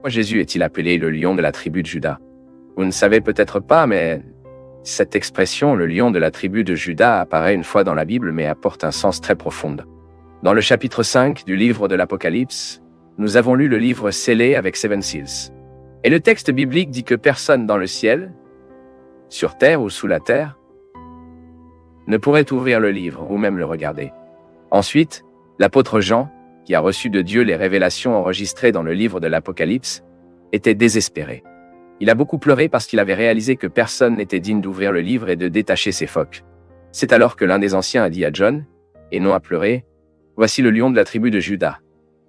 Pourquoi Jésus est-il appelé le lion de la tribu de Juda? Vous ne savez peut-être pas, mais cette expression, le lion de la tribu de Juda, apparaît une fois dans la Bible, mais apporte un sens très profond. Dans le chapitre 5 du livre de l'Apocalypse, nous avons lu le livre scellé avec 7 seals. Et le texte biblique dit que personne dans le ciel, sur terre ou sous la terre, ne pourrait ouvrir le livre ou même le regarder. Ensuite, l'apôtre Jean, qui a reçu de Dieu les révélations enregistrées dans le livre de l'Apocalypse, était désespéré. Il a beaucoup pleuré parce qu'il avait réalisé que personne n'était digne d'ouvrir le livre et de détacher ses phoques. C'est alors que l'un des anciens a dit à John, et non à pleurer, « Voici le lion de la tribu de Juda,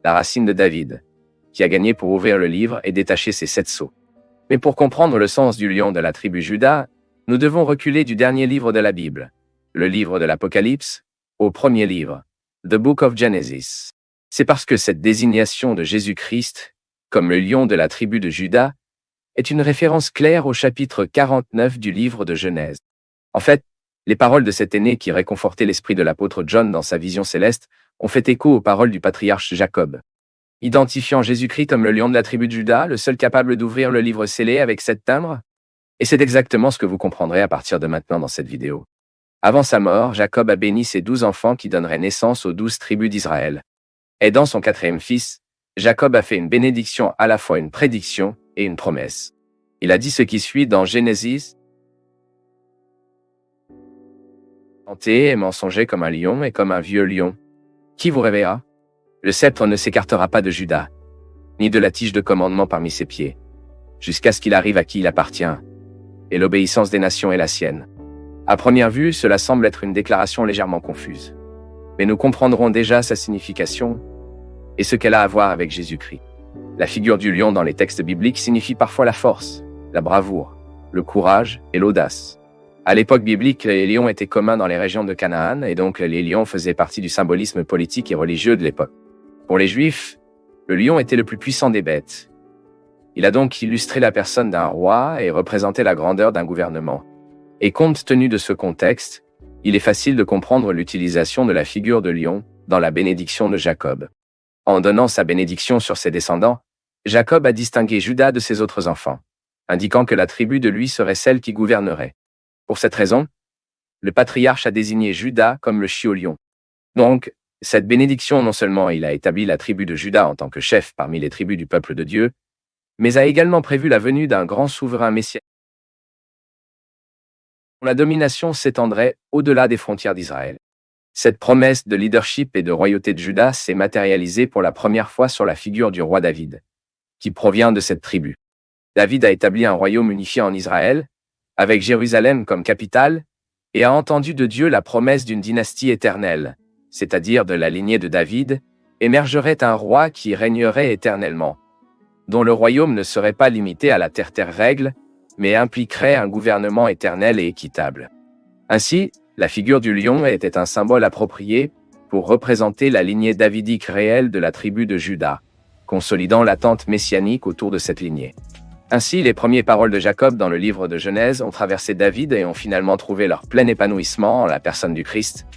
la racine de David, qui a gagné pour ouvrir le livre et détacher ses 7 sceaux. » Mais pour comprendre le sens du lion de la tribu Juda, nous devons reculer du dernier livre de la Bible, le livre de l'Apocalypse, au premier livre, The Book of Genesis. C'est parce que cette désignation de Jésus-Christ, comme le lion de la tribu de Juda, est une référence claire au chapitre 49 du livre de Genèse. En fait, les paroles de cet aîné qui réconfortait l'esprit de l'apôtre John dans sa vision céleste ont fait écho aux paroles du patriarche Jacob. Identifiant Jésus-Christ comme le lion de la tribu de Juda, le seul capable d'ouvrir le livre scellé avec 7 timbres. Et c'est exactement ce que vous comprendrez à partir de maintenant dans cette vidéo. Avant sa mort, Jacob a béni ses 12 enfants qui donneraient naissance aux 12 tribus d'Israël. Et dans son 4e fils, Jacob a fait une bénédiction, à la fois une prédiction et une promesse. Il a dit ce qui suit dans Genesis. Menté et mensonger comme un lion et comme un vieux lion. Qui vous réveillera? Le sceptre ne s'écartera pas de Juda, ni de la tige de commandement parmi ses pieds, jusqu'à ce qu'il arrive à qui il appartient, et l'obéissance des nations est la sienne. À première vue, cela semble être une déclaration légèrement confuse. Mais nous comprendrons déjà sa signification et ce qu'elle a à voir avec Jésus-Christ. La figure du lion dans les textes bibliques signifie parfois la force, la bravoure, le courage et l'audace. À l'époque biblique, les lions étaient communs dans les régions de Canaan et donc les lions faisaient partie du symbolisme politique et religieux de l'époque. Pour les Juifs, le lion était le plus puissant des bêtes. Il a donc illustré la personne d'un roi et représenté la grandeur d'un gouvernement. Et compte tenu de ce contexte, il est facile de comprendre l'utilisation de la figure de lion dans la bénédiction de Jacob. En donnant sa bénédiction sur ses descendants, Jacob a distingué Juda de ses autres enfants, indiquant que la tribu de lui serait celle qui gouvernerait. Pour cette raison, le patriarche a désigné Juda comme le chiot-lion. Donc, cette bénédiction, non seulement il a établi la tribu de Juda en tant que chef parmi les tribus du peuple de Dieu, mais a également prévu la venue d'un grand souverain messianique dont la domination s'étendrait au-delà des frontières d'Israël. Cette promesse de leadership et de royauté de Juda s'est matérialisée pour la première fois sur la figure du roi David, qui provient de cette tribu. David a établi un royaume unifié en Israël, avec Jérusalem comme capitale, et a entendu de Dieu la promesse d'une dynastie éternelle, c'est-à-dire de la lignée de David, émergerait un roi qui régnerait éternellement, dont le royaume ne serait pas limité à la terre règle, mais impliquerait un gouvernement éternel et équitable. Ainsi, la figure du lion était un symbole approprié pour représenter la lignée davidique réelle de la tribu de Juda, consolidant l'attente messianique autour de cette lignée. Ainsi, les premières paroles de Jacob dans le livre de Genèse ont traversé David et ont finalement trouvé leur plein épanouissement en la personne du Christ,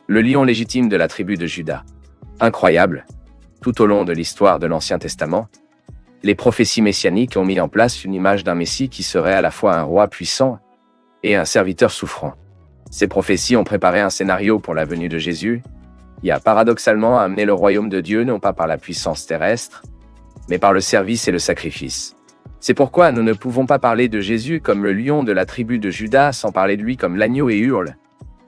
le lion légitime de la tribu de Juda. Incroyable, tout au long de l'histoire de l'Ancien Testament, les prophéties messianiques ont mis en place une image d'un Messie qui serait à la fois un roi puissant et un serviteur souffrant. Ces prophéties ont préparé un scénario pour la venue de Jésus, qui a paradoxalement amené le royaume de Dieu non pas par la puissance terrestre, mais par le service et le sacrifice. C'est pourquoi nous ne pouvons pas parler de Jésus comme le lion de la tribu de Juda sans parler de lui comme l'agneau et hurle.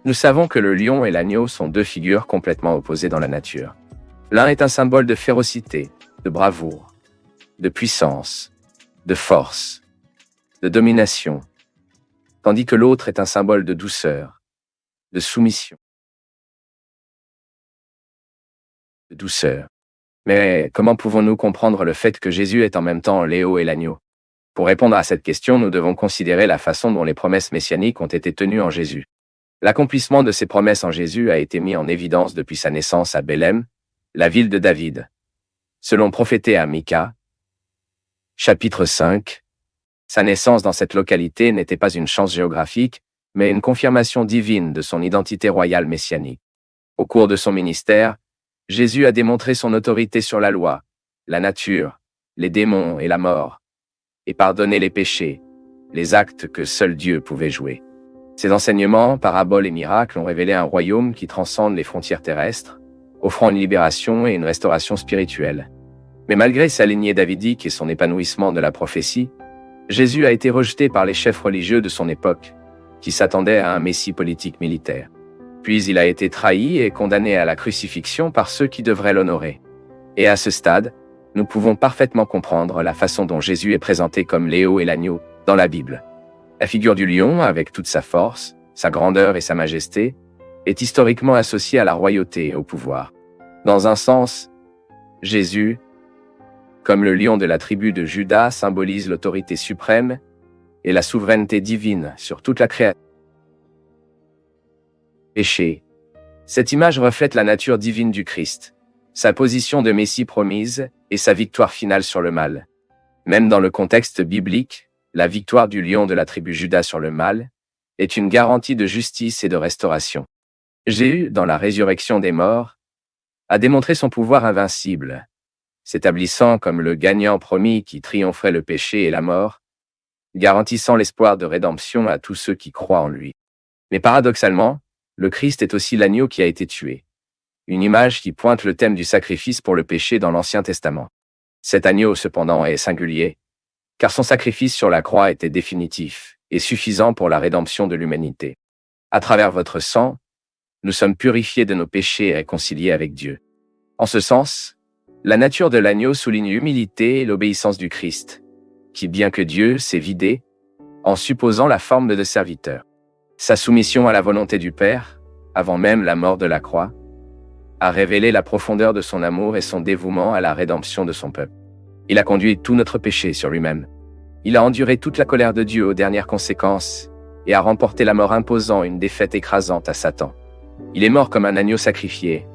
Nous savons que le lion et l'agneau sont deux figures complètement opposées dans la nature. L'un est un symbole de férocité, de bravoure, de puissance, de force, de domination, tandis que l'autre est un symbole de douceur, de soumission, de douceur. Mais comment pouvons-nous comprendre le fait que Jésus est en même temps Léo et l'agneau? Pour répondre à cette question, nous devons considérer la façon dont les promesses messianiques ont été tenues en Jésus. L'accomplissement de ces promesses en Jésus a été mis en évidence depuis sa naissance à Bethléem, la ville de David. Selon prophété à Mika, chapitre 5, sa naissance dans cette localité n'était pas une chance géographique, mais une confirmation divine de son identité royale messianique. Au cours de son ministère, Jésus a démontré son autorité sur la loi, la nature, les démons et la mort, et pardonner les péchés, les actes que seul Dieu pouvait jouer. Ces enseignements, paraboles et miracles ont révélé un royaume qui transcende les frontières terrestres, offrant une libération et une restauration spirituelle. Mais malgré sa lignée davidique et son épanouissement de la prophétie, Jésus a été rejeté par les chefs religieux de son époque, qui s'attendaient à un messie politique militaire. Puis il a été trahi et condamné à la crucifixion par ceux qui devraient l'honorer. Et à ce stade, nous pouvons parfaitement comprendre la façon dont Jésus est présenté comme Léo et l'agneau dans la Bible. La figure du lion, avec toute sa force, sa grandeur et sa majesté, est historiquement associée à la royauté et au pouvoir. Dans un sens, Jésus, comme le lion de la tribu de Juda, symbolise l'autorité suprême et la souveraineté divine sur toute la création. Péché. Cette image reflète la nature divine du Christ, sa position de Messie promise et sa victoire finale sur le mal. Même dans le contexte biblique, la victoire du lion de la tribu Juda sur le mal est une garantie de justice et de restauration. Jésus, dans la résurrection des morts, a démontré son pouvoir invincible, s'établissant comme le gagnant promis qui triompherait le péché et la mort, garantissant l'espoir de rédemption à tous ceux qui croient en lui. Mais paradoxalement, le Christ est aussi l'agneau qui a été tué, une image qui pointe le thème du sacrifice pour le péché dans l'Ancien Testament. Cet agneau, cependant, est singulier, car son sacrifice sur la croix était définitif et suffisant pour la rédemption de l'humanité. À travers votre sang, nous sommes purifiés de nos péchés et réconciliés avec Dieu. En ce sens, la nature de l'agneau souligne l'humilité et l'obéissance du Christ, qui, bien que Dieu, s'est vidé, en supposant la forme de serviteur. Sa soumission à la volonté du Père, avant même la mort de la croix, a révélé la profondeur de son amour et son dévouement à la rédemption de son peuple. Il a conduit tout notre péché sur lui-même. Il a enduré toute la colère de Dieu aux dernières conséquences et a remporté la mort imposant une défaite écrasante à Satan. Il est mort comme un agneau sacrifié,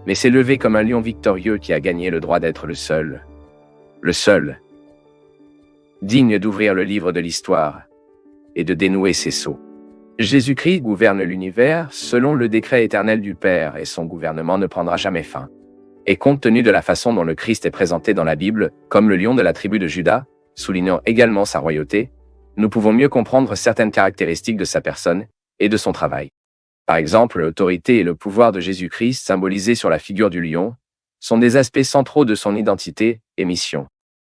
mais s'est levé comme un lion victorieux qui a gagné le droit d'être le seul, digne d'ouvrir le livre de l'histoire et de dénouer ses sceaux. Jésus-Christ gouverne l'univers selon le décret éternel du Père et son gouvernement ne prendra jamais fin. Et compte tenu de la façon dont le Christ est présenté dans la Bible, comme le lion de la tribu de Juda, soulignant également sa royauté, nous pouvons mieux comprendre certaines caractéristiques de sa personne et de son travail. Par exemple, l'autorité et le pouvoir de Jésus-Christ, symbolisés sur la figure du lion, sont des aspects centraux de son identité et mission.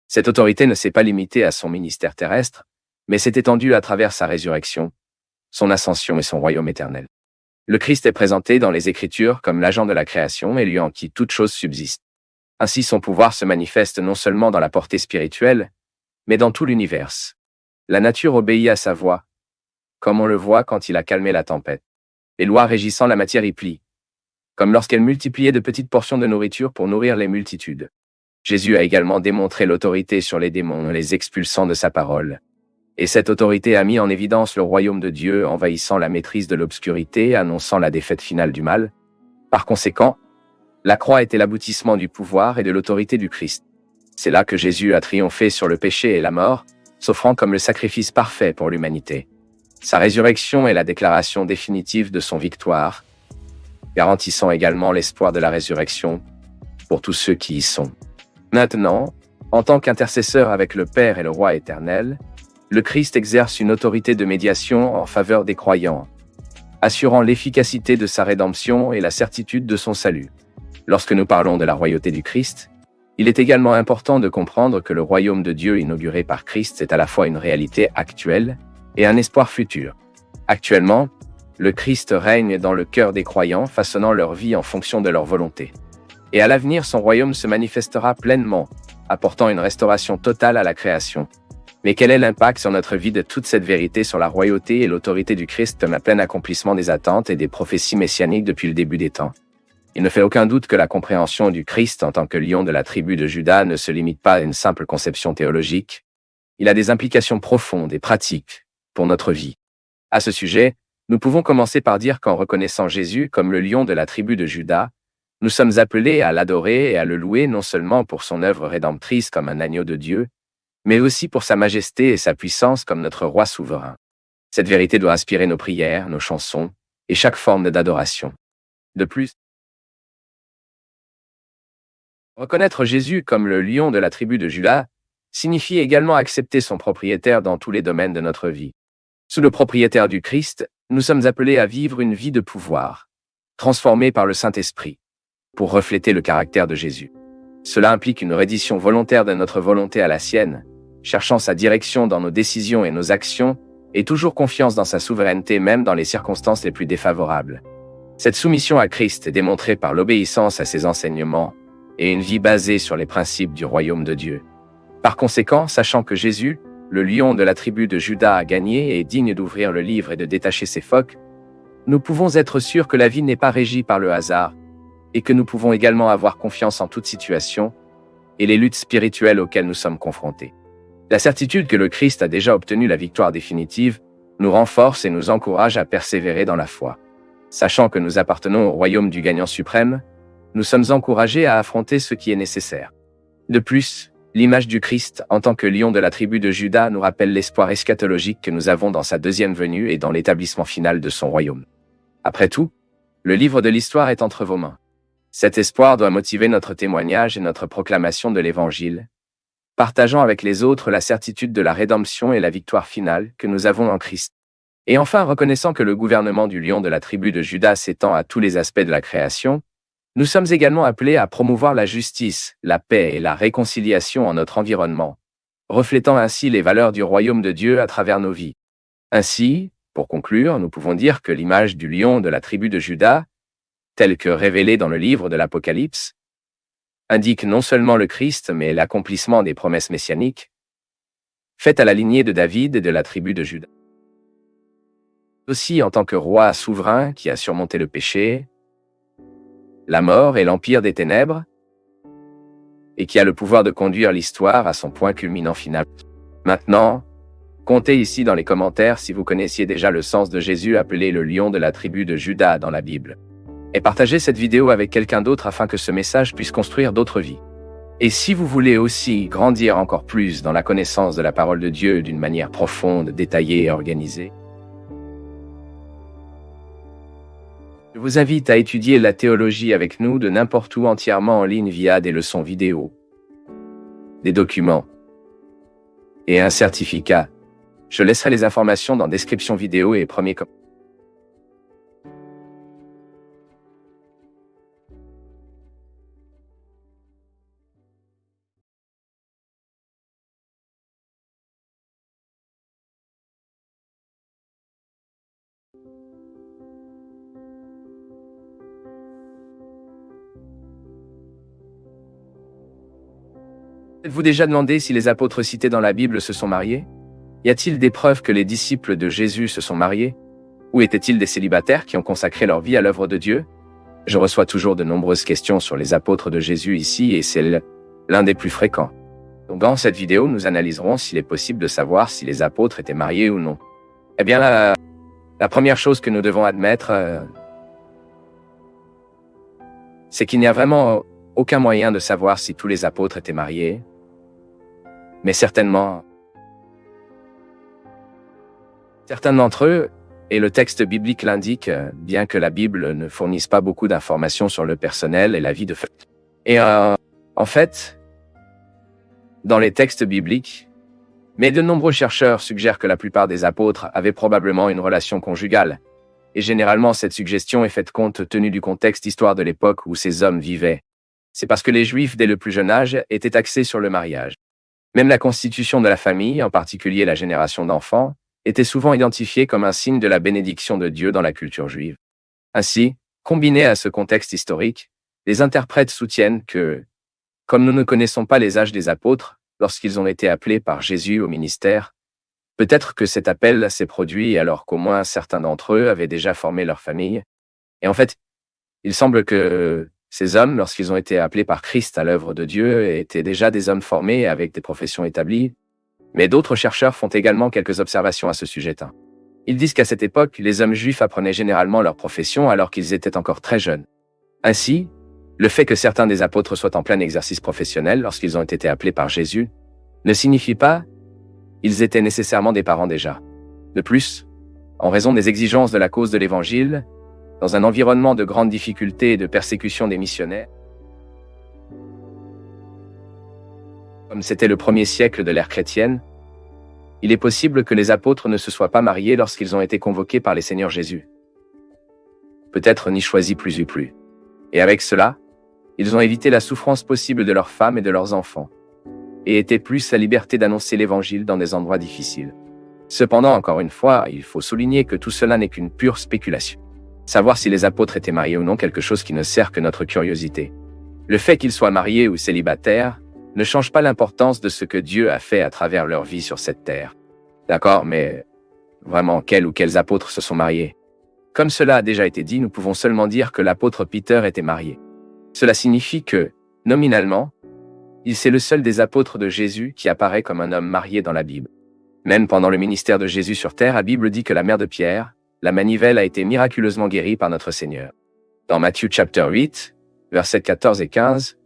Cette autorité ne s'est pas limitée à son ministère terrestre, mais s'est étendue à travers sa résurrection, son ascension et son royaume éternel. Le Christ est présenté dans les Écritures comme l'agent de la création et lui en qui toute chose subsiste. Ainsi, son pouvoir se manifeste non seulement dans la portée spirituelle, mais dans tout l'univers. La nature obéit à sa voix, comme on le voit quand il a calmé la tempête. Les lois régissant la matière y plient, comme lorsqu'elle multipliait de petites portions de nourriture pour nourrir les multitudes. Jésus a également démontré l'autorité sur les démons, les expulsant de sa parole. Et cette autorité a mis en évidence le royaume de Dieu, envahissant la maîtrise de l'obscurité, annonçant la défaite finale du mal. Par conséquent, la croix était l'aboutissement du pouvoir et de l'autorité du Christ. C'est là que Jésus a triomphé sur le péché et la mort, s'offrant comme le sacrifice parfait pour l'humanité. Sa résurrection est la déclaration définitive de son victoire, garantissant également l'espoir de la résurrection pour tous ceux qui y sont. Maintenant, en tant qu'intercesseur avec le Père et le Roi éternel, le Christ exerce une autorité de médiation en faveur des croyants, assurant l'efficacité de sa rédemption et la certitude de son salut. Lorsque nous parlons de la royauté du Christ, il est également important de comprendre que le royaume de Dieu inauguré par Christ est à la fois une réalité actuelle et un espoir futur. Actuellement, le Christ règne dans le cœur des croyants, façonnant leur vie en fonction de leur volonté. Et à l'avenir, son royaume se manifestera pleinement, apportant une restauration totale à la création. Mais quel est l'impact sur notre vie de toute cette vérité sur la royauté et l'autorité du Christ comme un plein accomplissement des attentes et des prophéties messianiques depuis le début des temps? Il ne fait aucun doute que la compréhension du Christ en tant que lion de la tribu de Juda ne se limite pas à une simple conception théologique. Il a des implications profondes et pratiques pour notre vie. À ce sujet, nous pouvons commencer par dire qu'en reconnaissant Jésus comme le lion de la tribu de Juda, nous sommes appelés à l'adorer et à le louer non seulement pour son œuvre rédemptrice comme un agneau de Dieu, mais aussi pour sa majesté et sa puissance comme notre roi souverain. Cette vérité doit inspirer nos prières, nos chansons et chaque forme d'adoration. De plus, reconnaître Jésus comme le lion de la tribu de Juda signifie également accepter son propriétaire dans tous les domaines de notre vie. Sous le propriétaire du Christ, nous sommes appelés à vivre une vie de pouvoir, transformée par le Saint-Esprit, pour refléter le caractère de Jésus. Cela implique une reddition volontaire de notre volonté à la sienne, cherchant sa direction dans nos décisions et nos actions, et toujours confiance dans sa souveraineté même dans les circonstances les plus défavorables. Cette soumission à Christ est démontrée par l'obéissance à ses enseignements et une vie basée sur les principes du royaume de Dieu. Par conséquent, sachant que Jésus, le lion de la tribu de Juda, a gagné et est digne d'ouvrir le livre et de détacher ses phoques, nous pouvons être sûrs que la vie n'est pas régie par le hasard et que nous pouvons également avoir confiance en toute situation et les luttes spirituelles auxquelles nous sommes confrontés. La certitude que le Christ a déjà obtenu la victoire définitive nous renforce et nous encourage à persévérer dans la foi. Sachant que nous appartenons au royaume du gagnant suprême, nous sommes encouragés à affronter ce qui est nécessaire. De plus, l'image du Christ en tant que lion de la tribu de Juda nous rappelle l'espoir eschatologique que nous avons dans sa deuxième venue et dans l'établissement final de son royaume. Après tout, le livre de l'histoire est entre vos mains. Cet espoir doit motiver notre témoignage et notre proclamation de l'Évangile, partageant avec les autres la certitude de la rédemption et la victoire finale que nous avons en Christ. Et enfin, reconnaissant que le gouvernement du lion de la tribu de Juda s'étend à tous les aspects de la création, nous sommes également appelés à promouvoir la justice, la paix et la réconciliation en notre environnement, reflétant ainsi les valeurs du royaume de Dieu à travers nos vies. Ainsi, pour conclure, nous pouvons dire que l'image du lion de la tribu de Juda, telle que révélée dans le livre de l'Apocalypse, indique non seulement le Christ, mais l'accomplissement des promesses messianiques, faites à la lignée de David et de la tribu de Juda. Aussi en tant que roi souverain qui a surmonté le péché, la mort et l'empire des ténèbres, et qui a le pouvoir de conduire l'histoire à son point culminant final. Maintenant, comptez ici dans les commentaires si vous connaissiez déjà le sens de Jésus appelé le lion de la tribu de Juda dans la Bible. Et partagez cette vidéo avec quelqu'un d'autre afin que ce message puisse construire d'autres vies. Et si vous voulez aussi grandir encore plus dans la connaissance de la parole de Dieu d'une manière profonde, détaillée et organisée, je vous invite à étudier la théologie avec nous de n'importe où entièrement en ligne via des leçons vidéo, des documents et un certificat. Je laisserai les informations dans description vidéo et premier commentaire. Êtes-vous déjà demandé si les apôtres cités dans la Bible se sont mariés? Y a-t-il des preuves que les disciples de Jésus se sont mariés? Ou étaient-ils des célibataires qui ont consacré leur vie à l'œuvre de Dieu? Je reçois toujours de nombreuses questions sur les apôtres de Jésus ici et c'est l'un des plus fréquents. Donc dans cette vidéo, nous analyserons s'il est possible de savoir si les apôtres étaient mariés ou non. Eh bien, la première chose que nous devons admettre, c'est qu'il n'y a vraiment aucun moyen de savoir si tous les apôtres étaient mariés. Mais certainement, certains d'entre eux, et le texte biblique l'indique, bien que la Bible ne fournisse pas beaucoup d'informations sur le personnel et la vie de famille. Et en fait, dans les textes bibliques, mais de nombreux chercheurs suggèrent que la plupart des apôtres avaient probablement une relation conjugale. Et généralement, cette suggestion est faite compte tenu du contexte histoire de l'époque où ces hommes vivaient. C'est parce que les Juifs, dès le plus jeune âge, étaient axés sur le mariage. Même la constitution de la famille, en particulier la génération d'enfants, était souvent identifiée comme un signe de la bénédiction de Dieu dans la culture juive. Ainsi, combiné à ce contexte historique, les interprètes soutiennent que, comme nous ne connaissons pas les âges des apôtres lorsqu'ils ont été appelés par Jésus au ministère, peut-être que cet appel s'est produit alors qu'au moins certains d'entre eux avaient déjà formé leur famille. Et en fait, il semble que ces hommes, lorsqu'ils ont été appelés par Christ à l'œuvre de Dieu, étaient déjà des hommes formés avec des professions établies. Mais d'autres chercheurs font également quelques observations à ce sujet. Ils disent qu'à cette époque, les hommes juifs apprenaient généralement leur profession alors qu'ils étaient encore très jeunes. Ainsi, le fait que certains des apôtres soient en plein exercice professionnel lorsqu'ils ont été appelés par Jésus ne signifie pas qu'ils étaient nécessairement des parents déjà. De plus, en raison des exigences de la cause de l'Évangile, dans un environnement de grandes difficultés et de persécution des missionnaires, Comme c'était le premier siècle de l'ère chrétienne, il est possible que les apôtres ne se soient pas mariés lorsqu'ils ont été convoqués par les Seigneurs Jésus. Peut-être ni choisis plus ou plus. Et avec cela, ils ont évité la souffrance possible de leurs femmes et de leurs enfants, et étaient plus à liberté d'annoncer l'Évangile dans des endroits difficiles. Cependant, encore une fois, il faut souligner que tout cela n'est qu'une pure spéculation. Savoir si les apôtres étaient mariés ou non, quelque chose qui ne sert que notre curiosité. Le fait qu'ils soient mariés ou célibataires ne change pas l'importance de ce que Dieu a fait à travers leur vie sur cette terre. D'accord, mais vraiment, quels ou quels apôtres se sont mariés? Comme cela a déjà été dit, nous pouvons seulement dire que l'apôtre Peter était marié. Cela signifie que, nominalement, c'est le seul des apôtres de Jésus qui apparaît comme un homme marié dans la Bible. Même pendant le ministère de Jésus sur terre, la Bible dit que la mère de Pierre, la manivelle, a été miraculeusement guérie par notre Seigneur. Dans Matthieu chapitre 8, versets 14 et 15,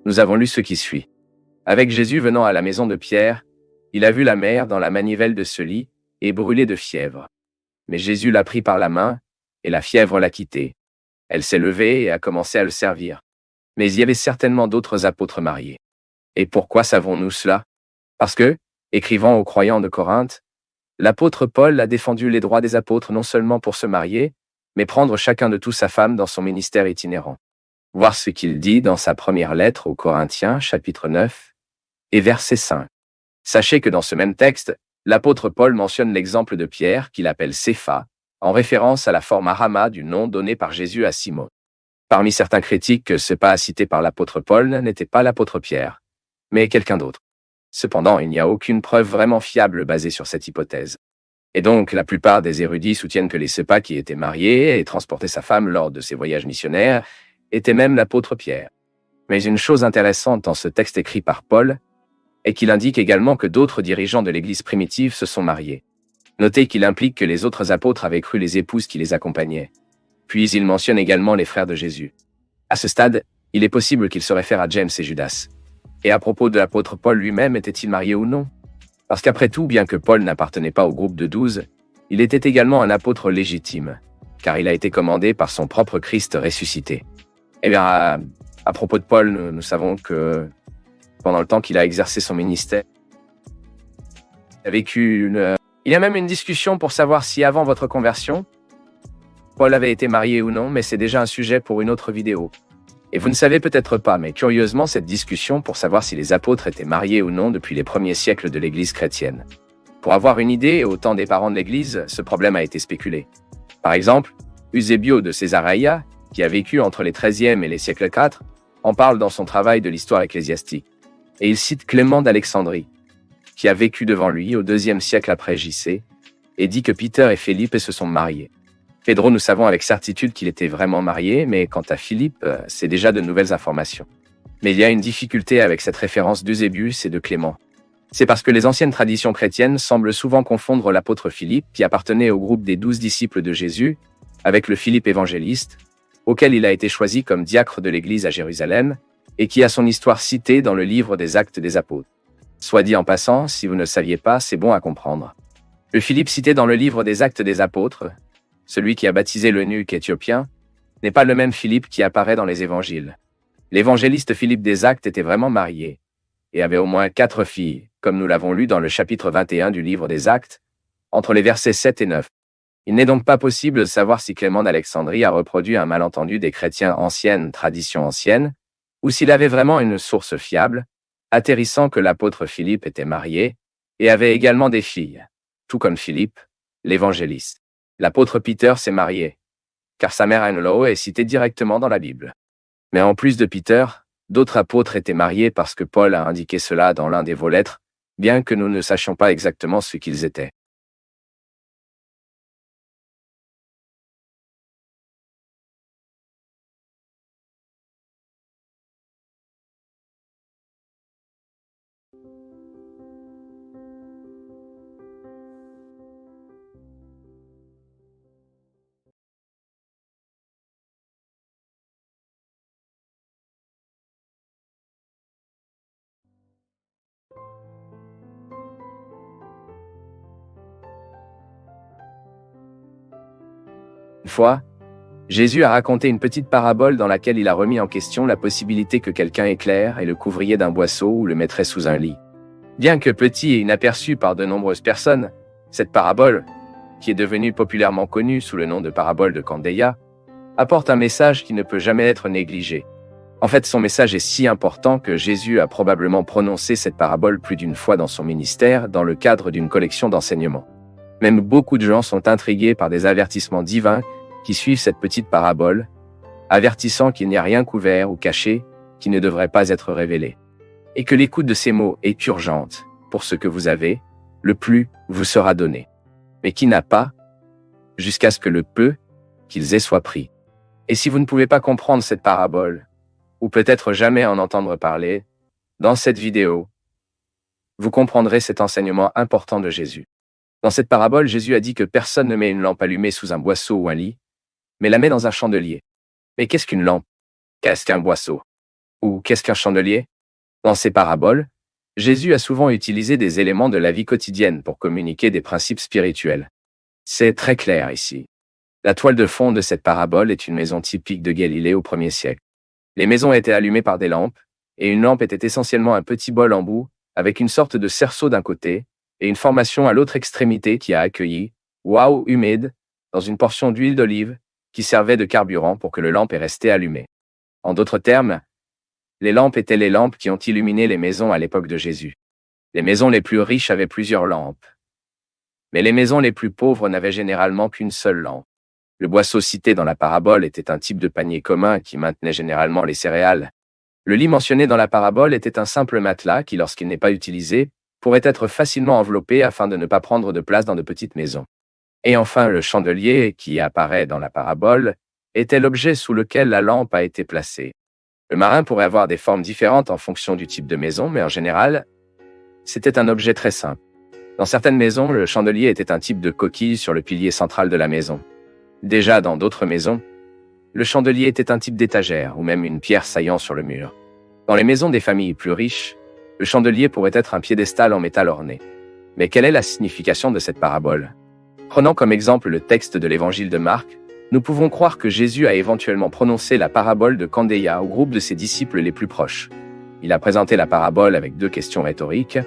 nous avons lu ce qui suit. Avec Jésus venant à la maison de Pierre, il a vu la mère dans la manivelle de ce lit et brûlée de fièvre. Mais Jésus l'a pris par la main, et la fièvre l'a quittée. Elle s'est levée et a commencé à le servir. Mais il y avait certainement d'autres apôtres mariés. Et pourquoi savons-nous cela? Parce que, écrivant aux croyants de Corinthe, l'apôtre Paul a défendu les droits des apôtres non seulement pour se marier, mais prendre chacun de tous sa femme dans son ministère itinérant. Voir ce qu'il dit dans sa première lettre aux Corinthiens, chapitre 9, et verset 5. Sachez que dans ce même texte, l'apôtre Paul mentionne l'exemple de Pierre qu'il appelle Cépha, en référence à la forme arama du nom donné par Jésus à Simon. Parmi certains critiques, ce pas cité par l'apôtre Paul n'était pas l'apôtre Pierre, mais quelqu'un d'autre. Cependant, il n'y a aucune preuve vraiment fiable basée sur cette hypothèse. Et donc, la plupart des érudits soutiennent que les Cépha qui étaient mariés et transportaient sa femme lors de ses voyages missionnaires était même l'apôtre Pierre. Mais une chose intéressante dans ce texte écrit par Paul est qu'il indique également que d'autres dirigeants de l'Église primitive se sont mariés. Notez qu'il implique que les autres apôtres avaient cru les épouses qui les accompagnaient. Puis il mentionne également les frères de Jésus. À ce stade, il est possible qu'il se réfère à James et Judas. Et à propos de l'apôtre Paul lui-même, était-il marié ou non? Parce qu'après tout, bien que Paul n'appartenait pas au groupe de 12, il était également un apôtre légitime, car il a été commandé par son propre Christ ressuscité. Eh bien, à propos de Paul, nous savons que pendant le temps qu'il a exercé son ministère, il a vécu Il y a même une discussion pour savoir si avant votre conversion, Paul avait été marié ou non, mais c'est déjà un sujet pour une autre vidéo. Et vous ne savez peut-être pas, mais curieusement, cette discussion pour savoir si les apôtres étaient mariés ou non depuis les premiers siècles de l'Église chrétienne. Pour avoir une idée, au temps des parents de l'Église, ce problème a été spéculé. Par exemple, Eusébio de Césarea, qui a vécu entre les XIIIe et les siècles IV, en parle dans son travail de l'histoire ecclésiastique. Et il cite Clément d'Alexandrie, qui a vécu devant lui au IIe siècle après J.C., et dit que Peter et Philippe se sont mariés. Pedro, nous savons avec certitude qu'il était vraiment marié, mais quant à Philippe, c'est déjà de nouvelles informations. Mais il y a une difficulté avec cette référence d'Eusébius et de Clément. C'est parce que les anciennes traditions chrétiennes semblent souvent confondre l'apôtre Philippe, qui appartenait au groupe des 12 disciples de Jésus, avec le Philippe évangéliste, auquel il a été choisi comme diacre de l'Église à Jérusalem, et qui a son histoire citée dans le livre des Actes des Apôtres. Soit dit en passant, si vous ne le saviez pas, c'est bon à comprendre. Le Philippe cité dans le livre des Actes des Apôtres, celui qui a baptisé l'eunuque éthiopien, n'est pas le même Philippe qui apparaît dans les évangiles. L'évangéliste Philippe des Actes était vraiment marié, et avait au moins 4 filles, comme nous l'avons lu dans le chapitre 21 du livre des Actes, entre les versets 7 et 9. Il n'est donc pas possible de savoir si Clément d'Alexandrie a reproduit un malentendu des chrétiens anciennes, traditions anciennes, ou s'il avait vraiment une source fiable, atterrissant que l'apôtre Philippe était marié, et avait également des filles, tout comme Philippe, l'évangéliste. L'apôtre Peter s'est marié, car sa mère Anlo est citée directement dans la Bible. Mais en plus de Peter, d'autres apôtres étaient mariés parce que Paul a indiqué cela dans l'un de vos lettres, bien que nous ne sachions pas exactement ce qu'ils étaient. Une fois, Jésus a raconté une petite parabole dans laquelle il a remis en question la possibilité que quelqu'un éclaire et le couvrirait d'un boisseau ou le mettrait sous un lit. Bien que petit et inaperçu par de nombreuses personnes, cette parabole, qui est devenue populairement connue sous le nom de parabole de Candeia, apporte un message qui ne peut jamais être négligé. En fait, son message est si important que Jésus a probablement prononcé cette parabole plus d'une fois dans son ministère dans le cadre d'une collection d'enseignements. Même beaucoup de gens sont intrigués par des avertissements divins qui suivent cette petite parabole, avertissant qu'il n'y a rien couvert ou caché qui ne devrait pas être révélé. Et que l'écoute de ces mots est urgente. Pour ce que vous avez, le plus vous sera donné. Mais qui n'a pas, jusqu'à ce que le peu qu'ils aient soit pris. Et si vous ne pouvez pas comprendre cette parabole, ou peut-être jamais en entendre parler, dans cette vidéo, vous comprendrez cet enseignement important de Jésus. Dans cette parabole, Jésus a dit que personne ne met une lampe allumée sous un boisseau ou un lit, mais la met dans un chandelier. Mais qu'est-ce qu'une lampe? Qu'est-ce qu'un boisseau? Ou qu'est-ce qu'un chandelier? Dans ces paraboles, Jésus a souvent utilisé des éléments de la vie quotidienne pour communiquer des principes spirituels. C'est très clair ici. La toile de fond de cette parabole est une maison typique de Galilée au 1er siècle. Les maisons étaient allumées par des lampes, et une lampe était essentiellement un petit bol en bout, avec une sorte de cerceau d'un côté, et une formation à l'autre extrémité qui a accueilli, waouh humide, dans une portion d'huile d'olive, qui servait de carburant pour que le lampe est resté allumé. En d'autres termes, les lampes étaient les lampes qui ont illuminé les maisons à l'époque de Jésus. Les maisons les plus riches avaient plusieurs lampes. Mais les maisons les plus pauvres n'avaient généralement qu'une seule lampe. Le boisseau cité dans la parabole était un type de panier commun qui maintenait généralement les céréales. Le lit mentionné dans la parabole était un simple matelas qui, lorsqu'il n'est pas utilisé, pourrait être facilement enveloppé afin de ne pas prendre de place dans de petites maisons. Et enfin, le chandelier, qui apparaît dans la parabole, était l'objet sous lequel la lampe a été placée. Le marin pourrait avoir des formes différentes en fonction du type de maison, mais en général, c'était un objet très simple. Dans certaines maisons, le chandelier était un type de coquille sur le pilier central de la maison. Déjà dans d'autres maisons, le chandelier était un type d'étagère ou même une pierre saillant sur le mur. Dans les maisons des familles plus riches, le chandelier pourrait être un piédestal en métal orné. Mais quelle est la signification de cette parabole? Prenant comme exemple le texte de l'évangile de Marc, nous pouvons croire que Jésus a éventuellement prononcé la parabole de Candeia au groupe de ses disciples les plus proches. Il a présenté la parabole avec 2 questions rhétoriques.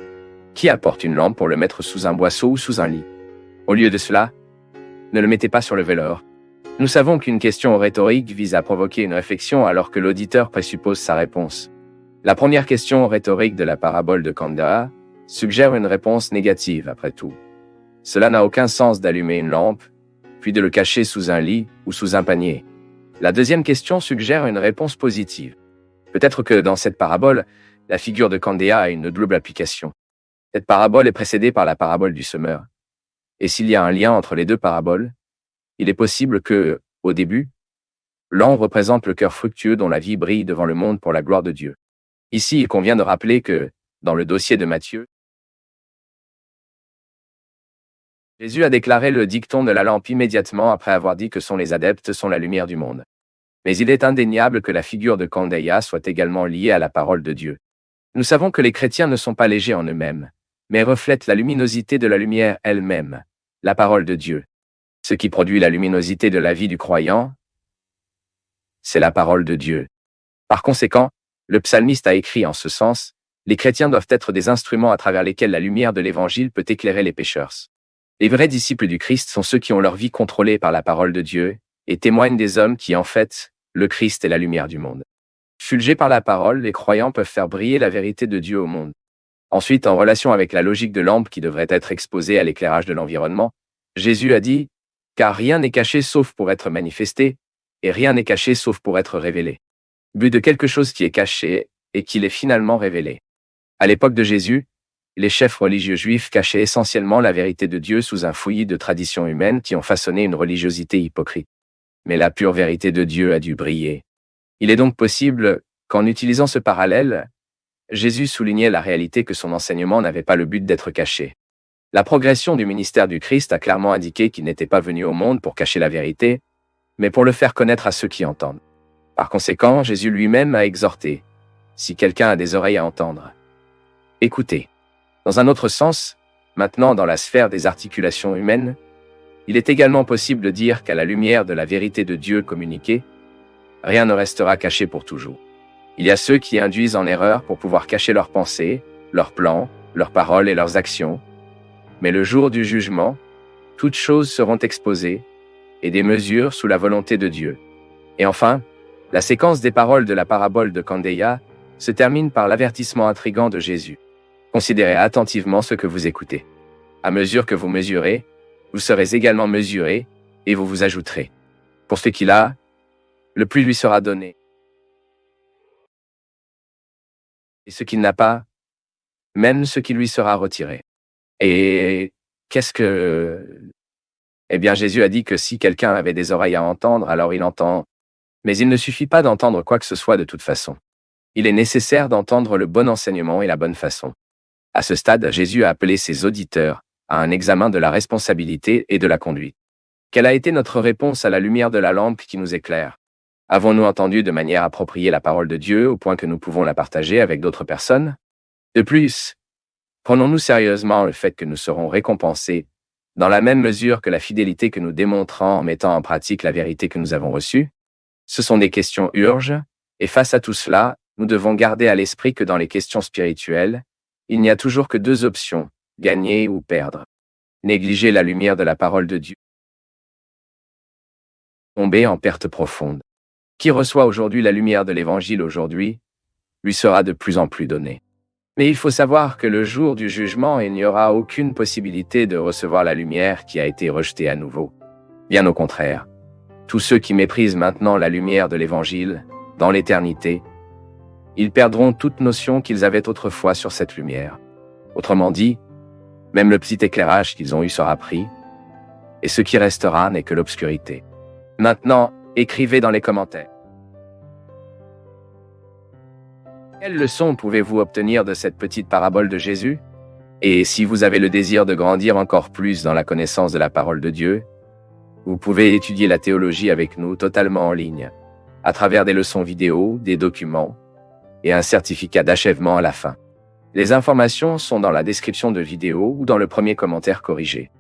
Qui apporte une lampe pour le mettre sous un boisseau ou sous un lit? Au lieu de cela, ne le mettez pas sur le velours. Nous savons qu'une question rhétorique vise à provoquer une réflexion alors que l'auditeur présuppose sa réponse. La première question rhétorique de la parabole de Candeia suggère une réponse négative après tout. Cela n'a aucun sens d'allumer une lampe, puis de le cacher sous un lit ou sous un panier. La deuxième question suggère une réponse positive. Peut-être que dans cette parabole, la figure de Candeia a une double application. Cette parabole est précédée par la parabole du semeur. Et s'il y a un lien entre les 2 paraboles, il est possible que, au début, l'an représente le cœur fructueux dont la vie brille devant le monde pour la gloire de Dieu. Ici, il convient de rappeler que, dans le dossier de Matthieu, Jésus a déclaré le dicton de la lampe immédiatement après avoir dit que les adeptes sont la lumière du monde. Mais il est indéniable que la figure de Candeia soit également liée à la parole de Dieu. Nous savons que les chrétiens ne sont pas légers en eux-mêmes, mais reflètent la luminosité de la lumière elle-même, la parole de Dieu. Ce qui produit la luminosité de la vie du croyant, c'est la parole de Dieu. Par conséquent, le psalmiste a écrit en ce sens, les chrétiens doivent être des instruments à travers lesquels la lumière de l'Évangile peut éclairer les pécheurs. Les vrais disciples du Christ sont ceux qui ont leur vie contrôlée par la parole de Dieu et témoignent des hommes qui, en fait, le Christ est la lumière du monde. Fulgés par la parole, les croyants peuvent faire briller la vérité de Dieu au monde. Ensuite, en relation avec la logique de lampe qui devrait être exposée à l'éclairage de l'environnement, Jésus a dit « Car rien n'est caché sauf pour être manifesté, et rien n'est caché sauf pour être révélé. » But de quelque chose qui est caché et qu'il est finalement révélé. À l'époque de Jésus, les chefs religieux juifs cachaient essentiellement la vérité de Dieu sous un fouillis de traditions humaines qui ont façonné une religiosité hypocrite. Mais la pure vérité de Dieu a dû briller. Il est donc possible qu'en utilisant ce parallèle, Jésus soulignait la réalité que son enseignement n'avait pas le but d'être caché. La progression du ministère du Christ a clairement indiqué qu'il n'était pas venu au monde pour cacher la vérité, mais pour le faire connaître à ceux qui entendent. Par conséquent, Jésus lui-même a exhorté « Si quelqu'un a des oreilles à entendre, écoutez ». Dans un autre sens, maintenant dans la sphère des articulations humaines, Il est également possible de dire qu'à la lumière de la vérité de Dieu communiquée, rien ne restera caché pour toujours. Il y a ceux qui induisent en erreur pour pouvoir cacher leurs pensées, leurs plans, leurs paroles et leurs actions. Mais le jour du jugement, toutes choses seront exposées, et des mesures sous la volonté de Dieu. Et enfin, la séquence des paroles de la parabole de Candeia se termine par l'avertissement intrigant de Jésus. Considérez attentivement ce que vous écoutez. À mesure que vous mesurez, vous serez également mesurés, et vous vous ajouterez. Pour ce qu'il a, le plus lui sera donné. Et ce qu'il n'a pas, même ce qui lui sera retiré. Et qu'est-ce que... Eh bien, Jésus a dit que si quelqu'un avait des oreilles à entendre, alors il entend. Mais il ne suffit pas d'entendre quoi que ce soit de toute façon. Il est nécessaire d'entendre le bon enseignement et la bonne façon. À ce stade, Jésus a appelé ses auditeurs à un examen de la responsabilité et de la conduite. Quelle a été notre réponse à la lumière de la lampe qui nous éclaire? Avons-nous entendu de manière appropriée la parole de Dieu au point que nous pouvons la partager avec d'autres personnes? De plus, prenons-nous sérieusement le fait que nous serons récompensés dans la même mesure que la fidélité que nous démontrons en mettant en pratique la vérité que nous avons reçue? Ce sont des questions urgentes, et face à tout cela, nous devons garder à l'esprit que dans les questions spirituelles, il n'y a toujours que deux options, gagner ou perdre. Négliger la lumière de la parole de Dieu. Tomber en perte profonde. Qui reçoit aujourd'hui la lumière de l'Évangile aujourd'hui, lui sera de plus en plus donnée. Mais il faut savoir que le jour du jugement, il n'y aura aucune possibilité de recevoir la lumière qui a été rejetée à nouveau. Bien au contraire, tous ceux qui méprisent maintenant la lumière de l'Évangile, dans l'éternité, ils perdront toute notion qu'ils avaient autrefois sur cette lumière. Autrement dit, même le petit éclairage qu'ils ont eu sera pris, et ce qui restera n'est que l'obscurité. Maintenant, écrivez dans les commentaires. Quelle leçon pouvez-vous obtenir de cette petite parabole de Jésus? Et si vous avez le désir de grandir encore plus dans la connaissance de la parole de Dieu, vous pouvez étudier la théologie avec nous totalement en ligne, à travers des leçons vidéo, des documents et un certificat d'achèvement à la fin. Les informations sont dans la description de vidéo ou dans le premier commentaire corrigé.